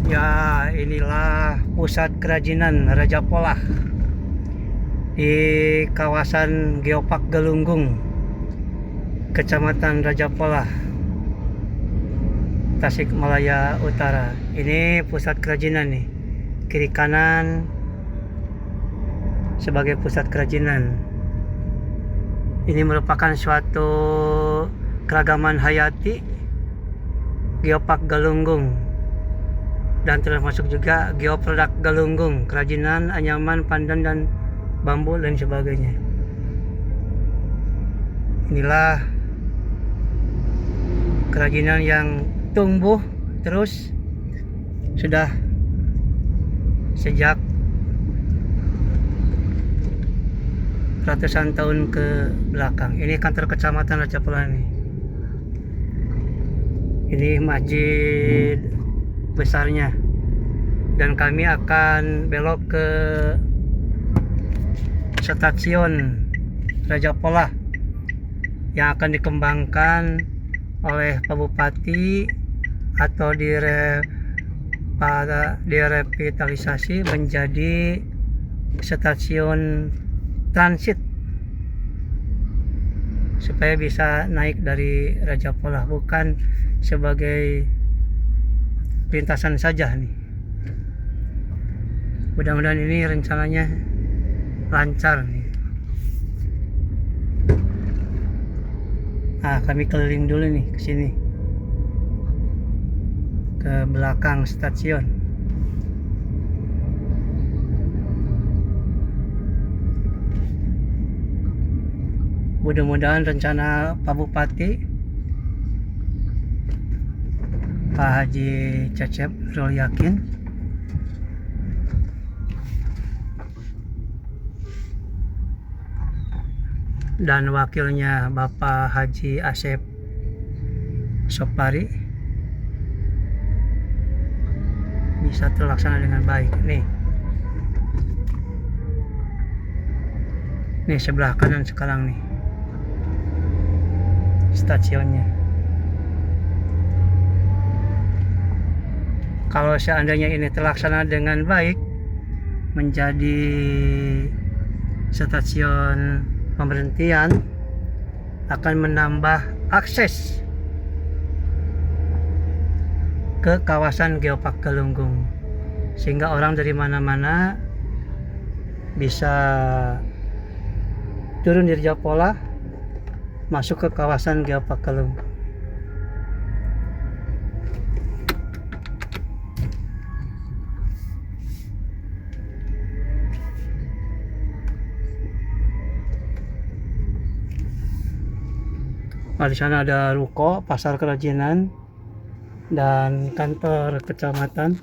Ya, inilah pusat kerajinan Raja Polah di kawasan Geopark Galunggung, Kecamatan Raja Polah, Tasikmalaya Utara. Ini pusat kerajinan nih, kiri kanan sebagai pusat kerajinan. Ini merupakan suatu keragaman hayati Geopark Galunggung, dan termasuk juga geoproduk Galunggung, kerajinan anyaman, pandan, dan bambu dan sebagainya. Inilah kerajinan yang tumbuh terus sudah sejak ratusan tahun ke belakang. Ini kantor kecamatan Raja Polah nih. Ini masjid besarnya, dan kami akan belok ke stasiun Raja Polah yang akan dikembangkan oleh Pak Bupati atau direvitalisasi menjadi stasiun transit supaya bisa naik dari Raja Polah, bukan sebagai lintasan saja nih. Mudah-mudahan ini rencananya lancar nih. Nah, kami keliling dulu nih ke sini, ke belakang stasiun. Mudah-mudahan rencana Pak Bupati, Pak Haji Cecep Nurul Yakin, dan wakilnya Bapak Haji Asep Sopari bisa terlaksana dengan baik. Nih sebelah kanan sekarang nih stasiunnya. Kalau seandainya ini terlaksana dengan baik menjadi stasiun pemberhentian, akan menambah akses ke kawasan Geopark Galunggung, sehingga orang dari mana-mana bisa turun di Raja Polah masuk ke kawasan Geopark Galunggung. Nah, di sana ada ruko, pasar kerajinan, dan kantor kecamatan.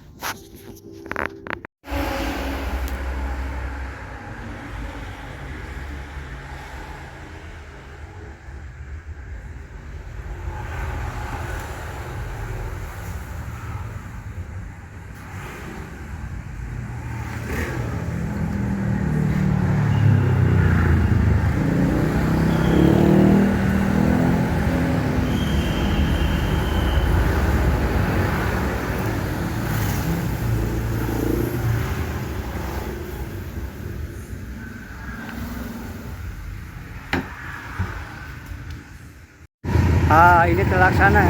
Ini terlaksana,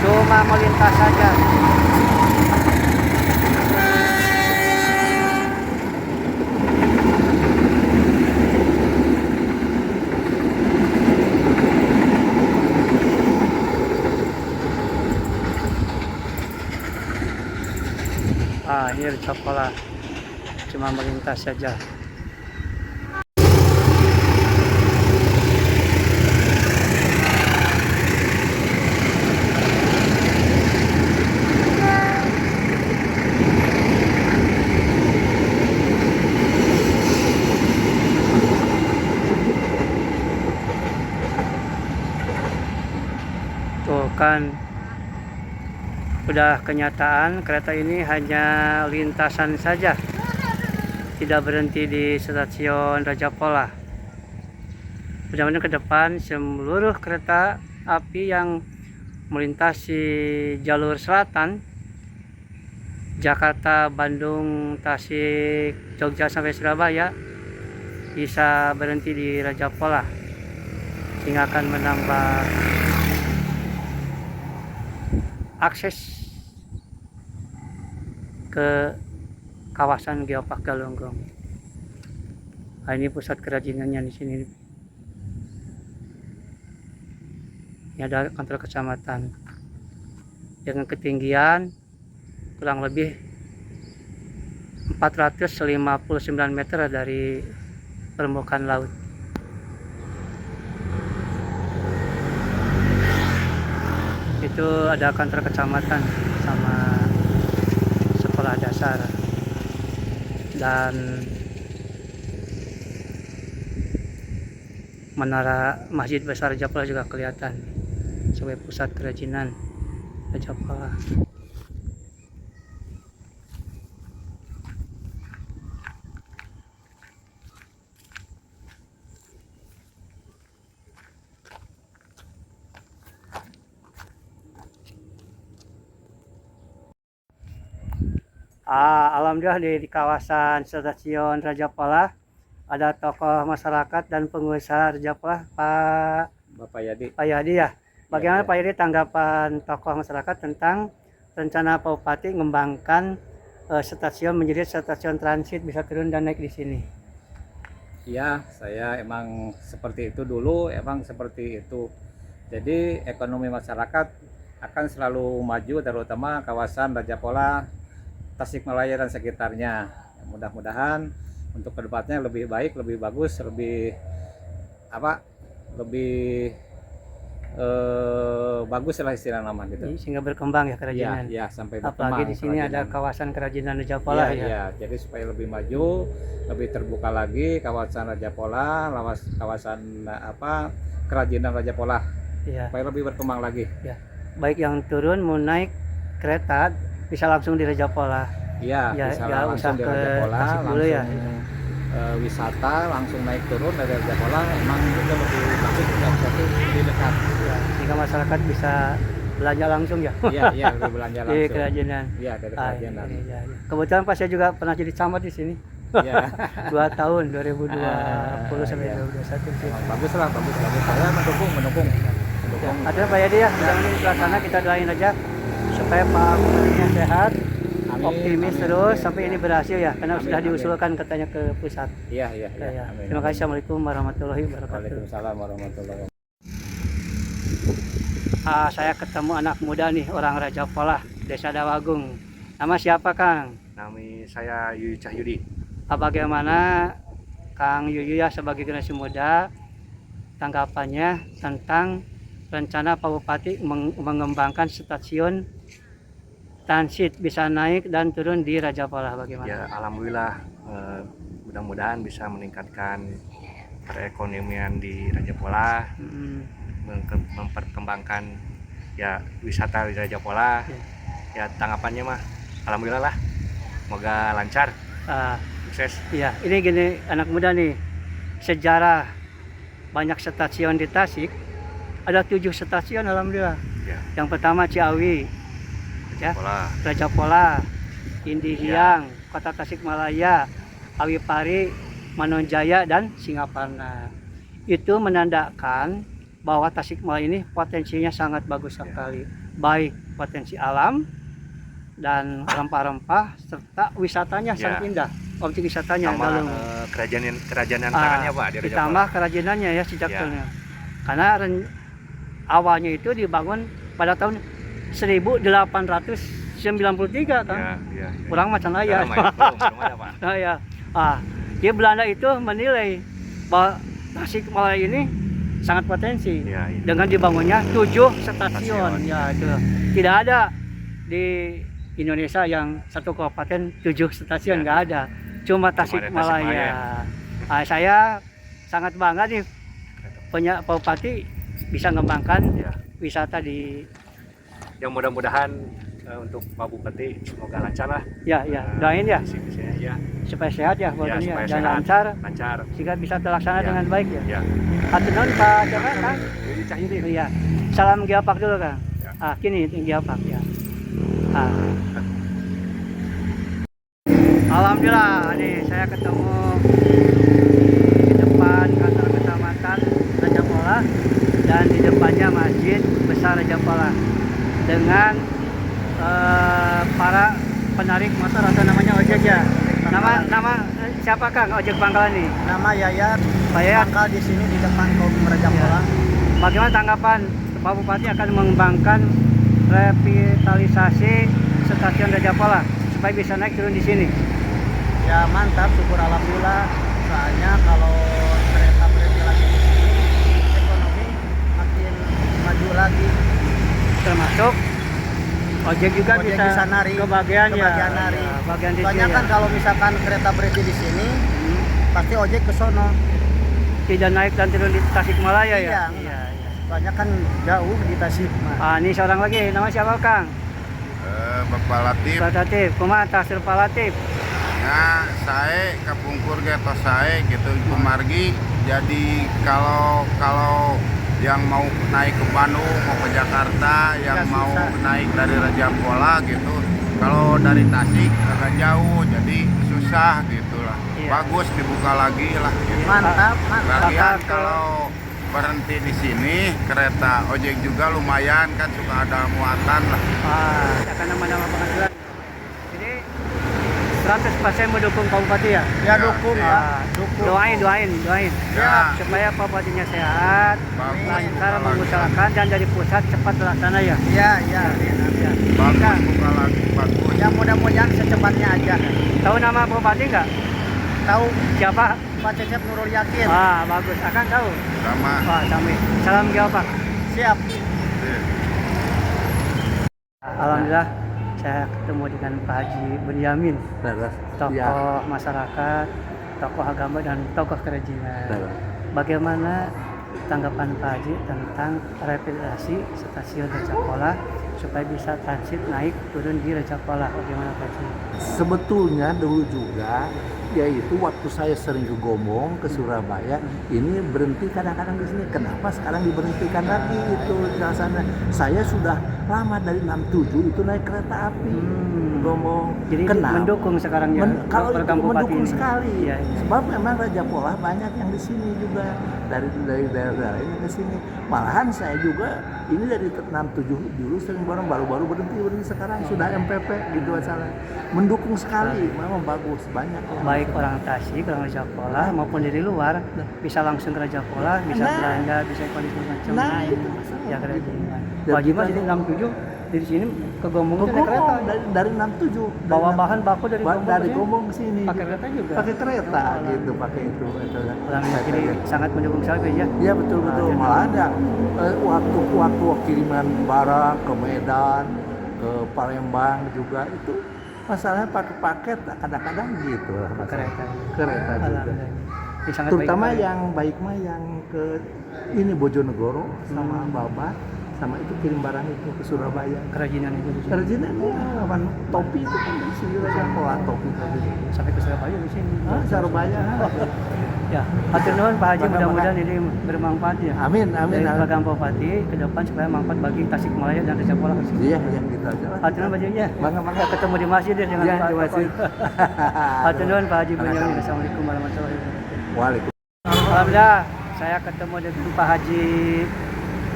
cuma melintas saja. Ini Raja Polah, cuma melintas saja. Tuh kan, udah kenyataan kereta ini hanya lintasan saja, tidak berhenti di stasiun Raja Polah. Mudah-mudahan ke depan seluruh kereta api yang melintasi jalur selatan Jakarta, Bandung, Tasik, Jogja sampai Surabaya bisa berhenti di Raja Polah, sehingga akan menambah akses ke kawasan Geopark Galunggong. Nah, ini pusat kerajinannya di sini. Ini ada kantor kecamatan dengan ketinggian kurang lebih 459 meter dari permukaan laut. Itu ada kantor kecamatan sama sekolah dasar, dan menara Masjid Besar Raja Polah juga kelihatan sebagai pusat kerajinan Raja Polah. Alhamdulillah di kawasan stasiun Raja Polah ada tokoh masyarakat dan pengusaha Raja Polah, Bapak Yadi. Pak Yadi ya. Bagaimana Ya. Pak Yadi tanggapan tokoh masyarakat tentang rencana Pak Bupati mengembangkan stasiun menjadi stasiun transit, bisa turun dan naik di sini? Iya, saya emang seperti itu dulu, emang seperti itu. Jadi ekonomi masyarakat akan selalu maju, terutama kawasan Raja Polah, Tasikmalaya dan sekitarnya. Mudah-mudahan untuk kedepannya lebih baik, lebih bagus, lebih lebih bagus lah istilah nama gitu. Sehingga berkembang ya Iya, kerajinan. iya, sampai berkembang. Apalagi di sini ada kerajinan. kawasan kerajinan Raja Polah Iya, ya. iya. Jadi supaya lebih maju, lebih terbuka lagi kawasan Raja Polah, kawasan kerajinan Raja Polah, Iya. supaya lebih berkembang lagi. Ya. Baik yang turun mau naik kereta bisa langsung di Raja Polah. Iya, Ya, bisa ya, langsung usah di ke Raja Polah, Tasik dulu langsung ya. wisata, langsung naik turun dari Raja Polah. Emang itu lebih bagus dan satu lebih dekat. Ya, sehingga masyarakat bisa belanja langsung ya. Iya, iya, lebih belanja Di langsung. kerajinan. Iya, dari Ah, kerajinan. ini, ya, ya. Kebetulan pas saya juga pernah jadi camat di sini. Iya. 2 tahun 2020 sampai Iya. 2021 sih. Emang bagus lah, bagus. Saya mendukung. Ya, artinya Pak Yadi ya, mudah-mudahan ini pelaksana, kita doain aja supaya Pak Bupatinya sehat, Amin, optimis amin, terus amin. sampai ini berhasil ya, karena Amin, sudah amin. diusulkan katanya ke pusat. Iya, iya, Ya, ya. Amin, Terima amin. kasih. Assalamualaikum warahmatullahi wabarakatuh. Waalaikumsalam warahmatullahi wabarakatuh. Saya ketemu anak muda nih, orang Raja Polah, Desa Dawagung. Nama siapa Kang? Nama saya Yuyu Cahyudi. Bagaimana Kang Yuyu ya sebagai generasi muda tanggapannya tentang rencana Pak Bupati mengembangkan stasiun transit bisa naik dan turun di Raja Polah, bagaimana? Ya, alhamdulillah, mudah-mudahan bisa meningkatkan perekonomian di Raja Polah, Hmm, memperkembangkan ya wisata di Raja Polah. Ya, tanggapannya mah alhamdulillah lah. Semoga lancar, ah, sukses. iya, ini gini anak muda nih, sejarah banyak stasiun di Tasik, ada 7 stasiun alhamdulillah. Ya, Yang pertama Ciawi, ya, Polah. Raja Polah, Indihiang, Kota Tasikmalaya, Awipari, Manonjaya, dan Singaparna. Itu menandakan bahwa Tasikmalaya ini potensinya sangat bagus sekali, baik potensi alam dan rempah-rempah serta wisatanya Ya. sangat indah. Objek wisatanya Sama Galung. kerajaan tangannya Pak di Raja Ditambah Polah. kerajinannya ya sejak Ya. dulu. Karena awalnya itu dibangun pada tahun 1893 kan. Ya, ya. Kurang macam ya. Belum ada Pak. Nah, ya. Di Belanda itu menilai bahwa Tasikmalaya ini sangat potensi Ya, iya. dengan dibangunnya 7 stasiun. Stasiun. Ya, itu tidak ada di Indonesia yang satu kabupaten 7 stasiun, Ya. nggak ada. Cuma ada Tasikmalaya. Saya sangat bangga nih punya Pak Bupati bisa mengembangkan Ya. wisata di. Yang mudah-mudahan untuk Pak Bupati semoga lancar lah. Ya, doain ya Visi-misinya, ya. supaya sehat ya buat Ya, ini ya, supaya dan sehat, lancar lancar. sehingga bisa terlaksana Ya. dengan baik ya. Ya. Atur Pak Jaka Kang. Yuyu Cahyudi. Iya. Salam Geopark dulu Kang. Ya. Kini Geopark ya. Alhamdulillah, nih saya ketemu di depan kantor kecamatan Raja Pola dan di depannya Masjid Besar Raja Pola dengan para penarik motor atau namanya ojek ya. Nama siapa Kang ojek pangkalan nih? Nama Yayat, Pak Yayat. pangkal di sini di depan Kaum Raja Pola. Bagaimana tanggapan Pak Bupati akan mengembangkan revitalisasi stasiun Raja Pola supaya bisa naik turun di sini? Ya mantap, syukur alhamdulillah. Soalnya kalau kereta berhenti lagi di sini, ekonomi makin maju lagi. Termasuk ojek juga Ojek bisa nari, kebagian ya. nari. Bagian di Soalnya sini kan ya. kalau misalkan kereta berhenti di sini, pasti ojek ke sono. Tidak naik dan turun di Tasikmalaya ya. Iya. Iya. Soalnya kan jauh di Tasik. Ini seorang lagi, nama siapa Kang? Bapak Latif, Pak Latif, kumaha tasir Pak Latif? ya saya kapungkur getos saya gitu kumargi. Jadi kalau yang mau naik ke Bandung mau ke Jakarta, yang mau naik dari Raja Pola gitu, kalau dari Tasik agak jauh, jadi susah gitulah. Iya. Bagus dibuka lagi lah. Gitu. Mantap. Lagian Bakal- kalau berhenti di sini kereta ojek juga lumayan kan suka ada muatan lah. Akan nama-nama pengadilan. Jadi 100% mendukung Pak Bupati ya? Ya dukung Iya. ya. Doain. Ya. Supaya Pak Bupatinya sehat, Bagus. lancar mengusahakan dan dari pusat cepat terlaksana ya. Iya. Bagus buka lagi bagus. Ya mudah-mudahan secepatnya aja. Tahu nama Pak Bupati nggak? Tahu Siapa? Pak Cecep Nurul Yakin. Bagus. Akan tahu. Sama. Wah, kami. Salam jawab Pak. Siap. Alhamdulillah saya ketemu dengan Pak Haji Bunyamin, tokoh masyarakat, tokoh agama dan tokoh kerajinan. Bagaimana tanggapan Pak Haji tentang revitalisasi stasiun Raja Pola supaya bisa transit naik turun di Raja Pola? Bagaimana Pak Haji? Sebetulnya dulu juga, yaitu waktu saya sering ke Gombong, ke Surabaya, ini berhenti kadang-kadang di sini. Kenapa sekarang diberhentikan lagi itu alasannya? Saya sudah lama dari 67 itu naik kereta api Gombong. Jadi Kenapa? mendukung sekarang ya Kalau itu program Bupati mendukung ini? sekali, Iya. sebab memang Raja Pola banyak yang di sini juga dari daerah ini ke sini. Malahan saya juga ini dari 67 dulu sering baru berhenti sekarang sudah MPP gitu asalnya. Mendukung sekali, memang bagus banyak yang Baik orang Tasik, orang Raja Pola maupun dari luar bisa langsung ke Raja Pola, bisa Nah. belanja, bisa kondisi macam. Nah, itu masalah. Ya kerajinan. Dan Pak Haji mah kita- jadi 67 dari sini ke Gombong ke itu naik kereta. Gombong dari 67 Bawa bahan baku dari Gombong dari ke sini? Gombong ke sini Pakai kereta juga? pakai kereta Oh, gitu pakai itu Jadi sangat mendukung sekali ya. ya betul Jadi- malah ada waktu kiriman barang ke Medan ke Palembang juga itu masalahnya pakai paket kadang-kadang gitu lah Kereta. kereta juga Alhamdulillah. Ini sangat terutama baik. yang baik mah yang ke ini Bojonegoro sama Babat sama itu kirim barang itu ke Surabaya. Kerajinan itu di sini. Kerajinan lawan topi itu kan di sini Raja Pola topi. Sampai ke Surabaya di sini. Surabaya. Ya, hatur nuhun Pak Haji, Bangga, mudah-mudahan ini bermanfaat ya. Amin. Dari program Pak Bupati ke depan supaya manfaat bagi Tasikmalaya dan Raja Pola. Iya, gitu aja lah. Hatur nuhun Pak Haji ya. Bangga. Ya, ketemu di masjid ya dengan Iya, Pak di masjid. Hatur nuhun Pak Haji Bunyamin. Assalamualaikum warahmatullahi wabarakatuh. Waalaikumsalam. Alhamdulillah, saya ketemu dengan Pak Haji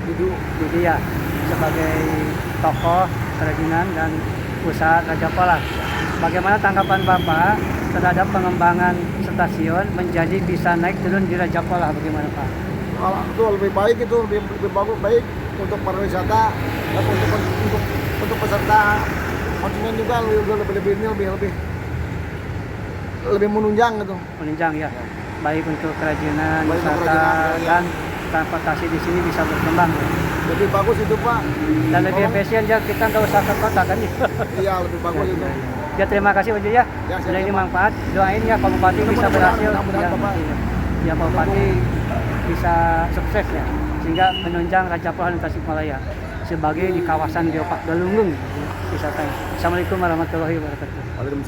Didi ya, sebagai tokoh kerajinan dan usaha Raja Pola. Bagaimana tanggapan Bapak terhadap pengembangan stasiun menjadi bisa naik turun di Raja Pola? Bagaimana Pak? Itu lebih baik, itu lebih bagus, baik untuk pariwisata dan untuk peserta konsumen juga lebih menunjang gitu. Menunjang ya, baik untuk kerajinan, Baik untuk wisata kerajinan, ya. dan transportasi di sini bisa berkembang ya. Lebih bagus itu Pak. Dan lebih efisien ya, kita nggak usah ke kota kan ya. Iya, lebih bagus itu. Ya terima kasih Pak Haji ya. Ya, siap, Sudah ini Pak. manfaat. Doain ya Pak Bupati bisa Mudah-mudahan, berhasil. mudah-mudahan, Ya, Bapak. ya Pak Bupati bisa sukses ya, sehingga menunjang Raja Pola dan Tasikmalaya sebagai di kawasan Geopark Galunggung wisata. Assalamualaikum warahmatullahi wabarakatuh. Waalaikumsalam.